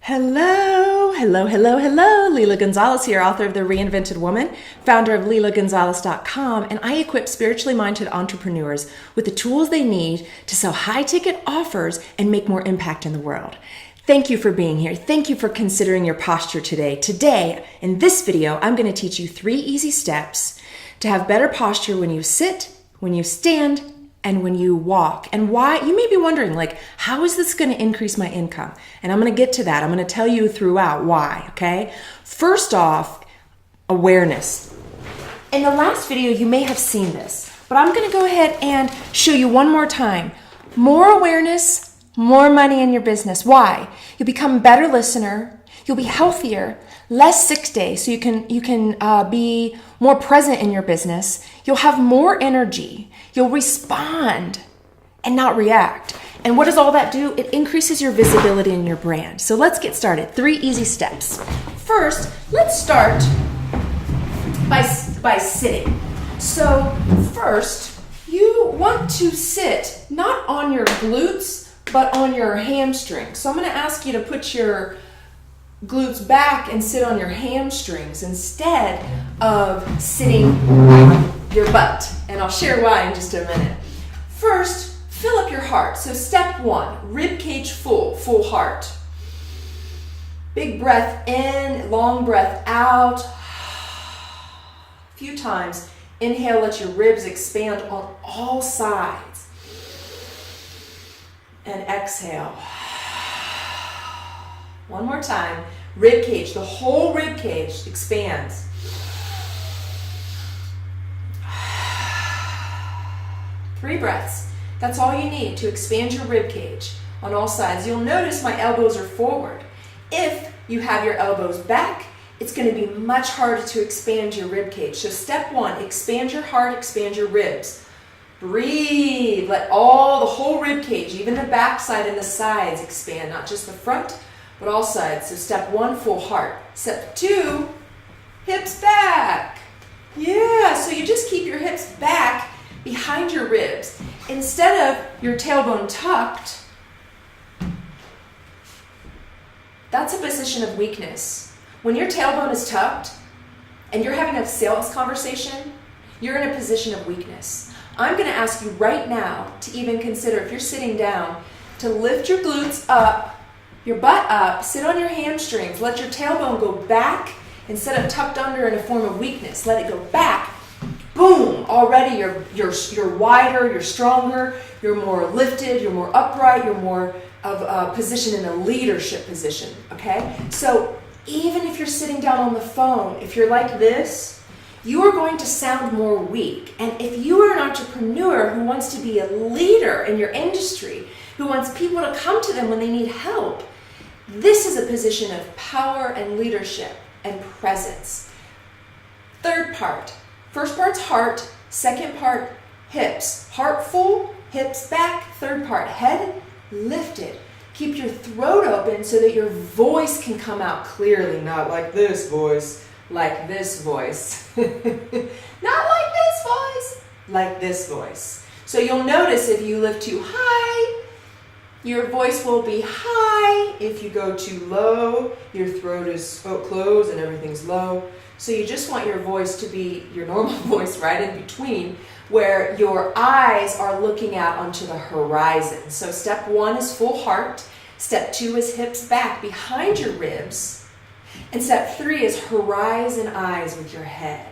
Hello, hello, hello, hello. Lila Gonzalez here, author of The Reinvented Woman, founder of lilagonzalez.com, and I equip spiritually minded entrepreneurs with the tools they need to sell high-ticket offers and make more impact in the world. Thank you for being here. Thank you for considering your posture today. Today, in this video, I'm going to teach you 3 easy steps to have better posture when you sit, when you stand, and when you walk. And why? You may be wondering, how is this going to increase my income? And I'm going to get to that. I'm going to tell you throughout why, okay? First off, awareness. In the last video, you may have seen this, but I'm going to go ahead and show you one more time. More awareness, more money in your business. Why? You'll become a better listener. You'll be healthier, less sick days, so you can be more present in your business. You'll have more energy. You'll respond and not react. And what does all that do? It increases your visibility in your brand. So let's get started. 3 easy steps. First, let's start by sitting. So first, you want to sit not on your glutes, but on your hamstrings. So I'm going to ask you to put your glutes back and sit on your hamstrings instead of sitting on your butt. And I'll share why in just a minute. First, fill up your heart. So step 1, rib cage full heart. Big breath in, long breath out. A few times. Inhale, let your ribs expand on all sides. And exhale. One more time. Rib cage, the whole rib cage expands. Three breaths. That's all you need to expand your rib cage on all sides. You'll notice my elbows are forward. If you have your elbows back, it's going to be much harder to expand your rib cage. So step 1, expand your heart, expand your ribs. Breathe. Let the whole rib cage, even the back side and the sides expand, not just the front, but all sides. So step 1, full heart. Step 2, hips back. Yeah, so you just keep your hips back behind your ribs. Instead of your tailbone tucked, that's a position of weakness. When your tailbone is tucked and you're having a sales conversation, you're in a position of weakness. I'm going to ask you right now to even consider, if you're sitting down, to lift your glutes up, your butt up, sit on your hamstrings, let your tailbone go back instead of tucked under in a form of weakness. Let it go back. Boom! Already you're wider, you're stronger, you're more lifted, you're more upright, you're more of a position in a leadership position, okay? So even if you're sitting down on the phone, if you're like this, you are going to sound more weak. And if you are an entrepreneur who wants to be a leader in your industry, who wants people to come to them when they need help, this is a position of power and leadership and presence. Third part. First part's heart, second part, hips. Heart full, hips back. Third part, head lifted. Keep your throat open so that your voice can come out clearly, not like this voice, like this voice. Not like this voice, like this voice. So you'll notice if you lift too high, your voice will be high. If you go too low, your throat is closed and everything's low. So you just want your voice to be your normal voice right in between, where your eyes are looking out onto the horizon. So step 1 is full heart. Step 2 is hips back behind your ribs. And step 3 is horizon eyes with your head.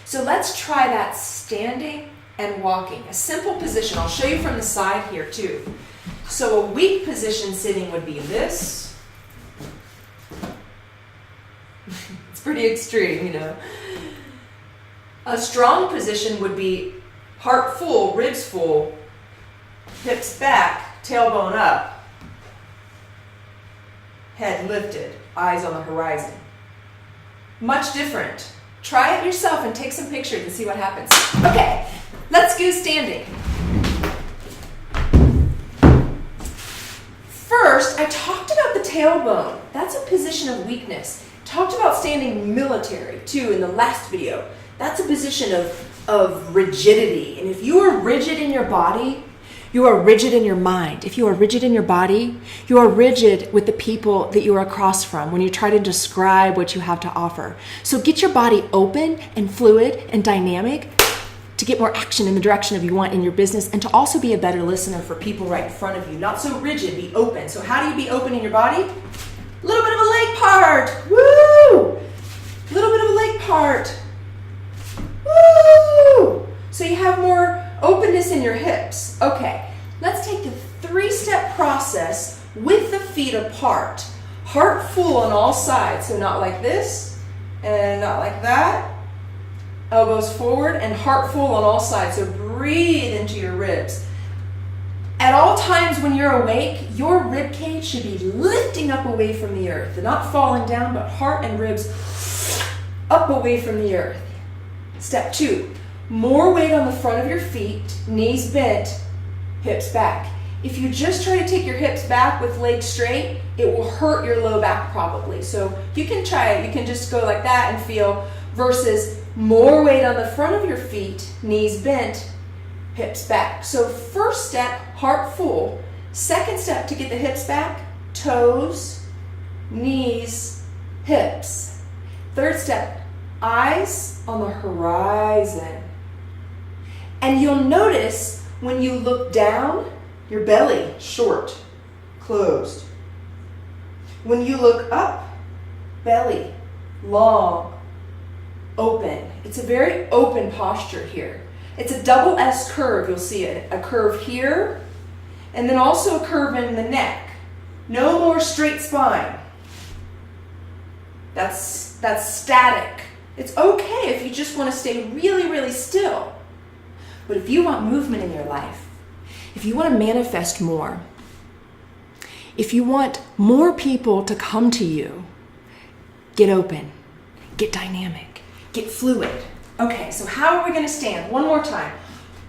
So let's try that standing and walking. A simple position. I'll show you from the side here too. So a weak position sitting would be this. It's pretty extreme, you know. A strong position would be heart full, ribs full, hips back, tailbone up, head lifted, eyes on the horizon. Much different. Try it yourself and take some pictures and see what happens. Okay, let's go standing. First, I talked about the tailbone. That's a position of weakness. Talked about standing military too in the last video. That's a position of rigidity. And if you are rigid in your body, You are rigid in your mind. If you are rigid in your body, you are rigid with the people that you are across from when you try to describe what you have to offer. So get your body open and fluid and dynamic to get more action in the direction of you want in your business, and to also be a better listener for people right in front of you. Not so rigid, be open. So how do you be open in your body? A little bit of a leg part. Woo! A little bit of a leg part. Woo! So you have more openness in your hips. Okay, let's take the 3-step process with the feet apart. Heart full on all sides, so not like this and not like that. Elbows forward and heart full on all sides, so breathe into your ribs. At all times when you're awake, your rib cage should be lifting up away from the earth, not falling down, but heart and ribs up away from the earth. Step 2, more weight on the front of your feet, knees bent, hips back. If you just try to take your hips back with legs straight, it will hurt your low back probably. So you can try it. You can just go like that and feel, versus more weight on the front of your feet, knees bent, hips back. So first step, heart full. Second step to get the hips back, toes, knees, hips. Third step, eyes on the horizon. And you'll notice when you look down, your belly short, closed. When you look up, belly long, open. It's a very open posture here. It's a double S curve, you'll see it. A curve here, and then also a curve in the neck. No more straight spine. That's static. It's okay if you just want to stay really, really still. But if you want movement in your life, if you want to manifest more, if you want more people to come to you, get open, get dynamic, get fluid. Okay, so how are we going to stand? One more time.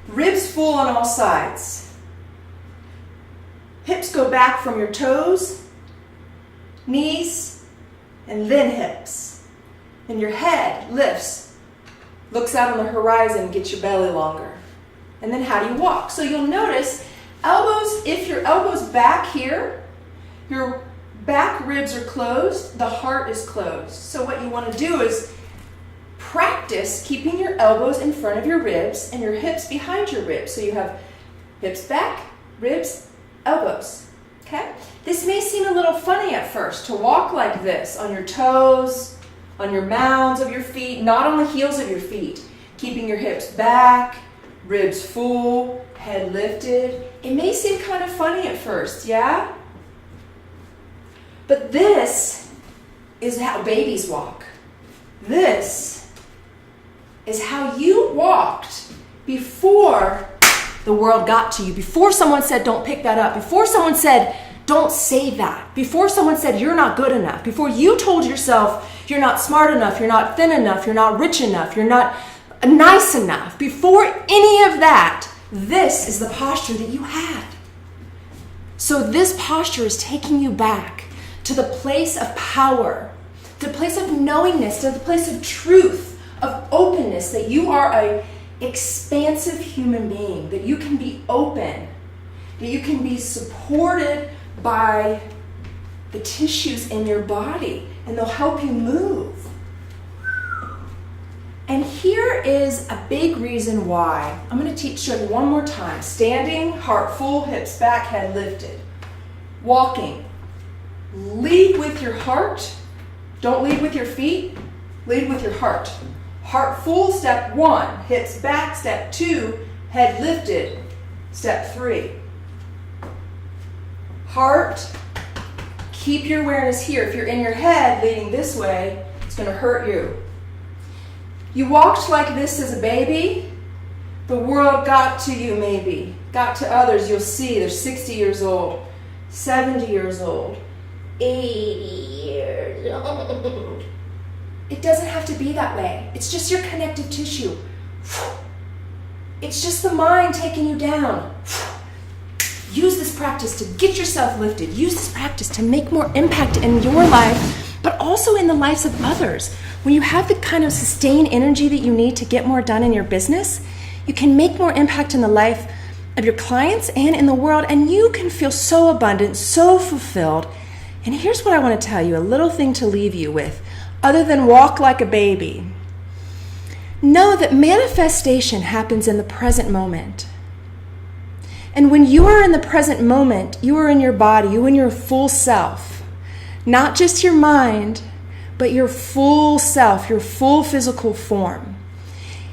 Ribs full on all sides. Hips go back from your toes, knees, and then hips. And your head lifts, looks out on the horizon, gets your belly longer. And then how do you walk? So you'll notice elbows, if your elbow's back here, your back ribs are closed, the heart is closed. So what you want to do is practice keeping your elbows in front of your ribs and your hips behind your ribs. So you have hips back, ribs, elbows. Okay? This may seem a little funny at first to walk like this on your toes, on your mounds of your feet, not on the heels of your feet. Keeping your hips back, ribs full, head lifted. It may seem kind of funny at first, yeah? But this is how babies walk. This is how you walked before the world got to you, before someone said, don't pick that up, before someone said, don't say that, before someone said, you're not good enough, before you told yourself, you're not smart enough, you're not thin enough, you're not rich enough, you're not nice enough. Before any of that, this is the posture that you had. So this posture is taking you back to the place of power, to the place of knowingness, to the place of truth, of openness, that you are an expansive human being, that you can be open, that you can be supported by the tissues in your body, and they'll help you move. And here is a big reason why. I'm going to show you one more time. Standing, heart full, hips back, head lifted. Walking. Lead with your heart. Don't lead with your feet. Lead with your heart. Heart full, step 1. Hips back, step 2. Head lifted, step 3. Heart. Keep your awareness here. If you're in your head leading this way, it's going to hurt you. You walked like this as a baby. The world got to you maybe. Got to others. You'll see they're 60 years old, 70 years old, 80 years old. It doesn't have to be that way. It's just your connective tissue. It's just the mind taking you down. Use this practice to get yourself lifted. Use this practice to make more impact in your life, but also in the lives of others. When you have the kind of sustained energy that you need to get more done in your business, you can make more impact in the life of your clients and in the world, and you can feel so abundant, so fulfilled. And here's what I want to tell you, a little thing to leave you with, other than walk like a baby. Know that manifestation happens in the present moment. And when you are in the present moment, you are in your body, you are in your full self. Not just your mind, but your full self, your full physical form.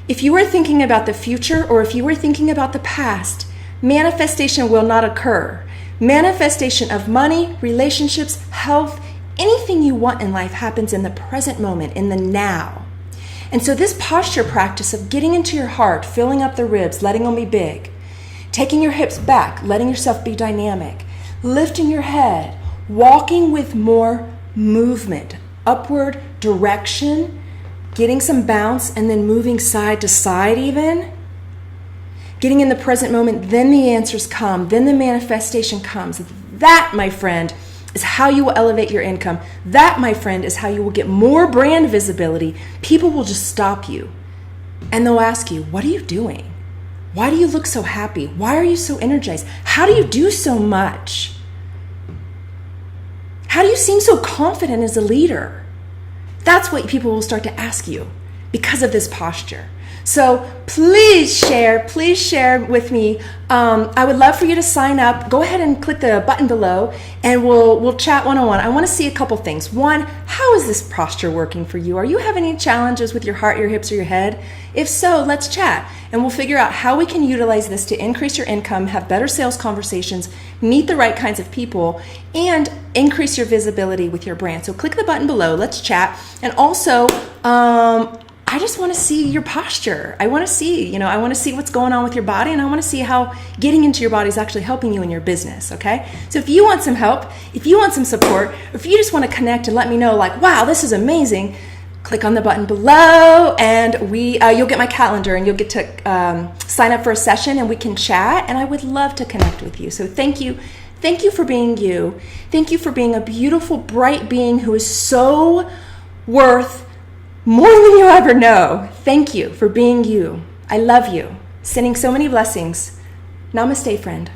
If you are thinking about the future or if you are thinking about the past, manifestation will not occur. Manifestation of money, relationships, health, anything you want in life happens in the present moment, in the now. And so this posture practice of getting into your heart, filling up the ribs, letting them be big, taking your hips back, letting yourself be dynamic, lifting your head, walking with more movement, upward direction, getting some bounce, and then moving side to side even. Getting in the present moment, then the answers come, then the manifestation comes. That, my friend, is how you will elevate your income. That, my friend, is how you will get more brand visibility. People will just stop you and they'll ask you, what are you doing? Why do you look so happy? Why are you so energized? How do you do so much? How do you seem so confident as a leader? That's what people will start to ask you because of this posture. So please share with me. I would love for you to sign up. Go ahead and click the button below and we'll chat one-on-one. I want to see a couple things. One, how is this posture working for you? Are you having any challenges with your heart, your hips, or your head? If so, let's chat and we'll figure out how we can utilize this to increase your income, have better sales conversations, meet the right kinds of people, and increase your visibility with your brand. So click the button below. Let's chat. And also, I just want to see your posture. I want to see what's going on with your body, and I want to see how getting into your body is actually helping you in your business, okay? So if you want some help, if you want some support, or if you just want to connect and let me know, like, wow, this is amazing, click on the button below, and you'll get my calendar, and you'll get to sign up for a session, and we can chat, and I would love to connect with you. So thank you. Thank you for being you. Thank you for being a beautiful, bright being who is so worth more than you ever know. Thank you for being you. I love you. Sending so many blessings. Namaste, friend.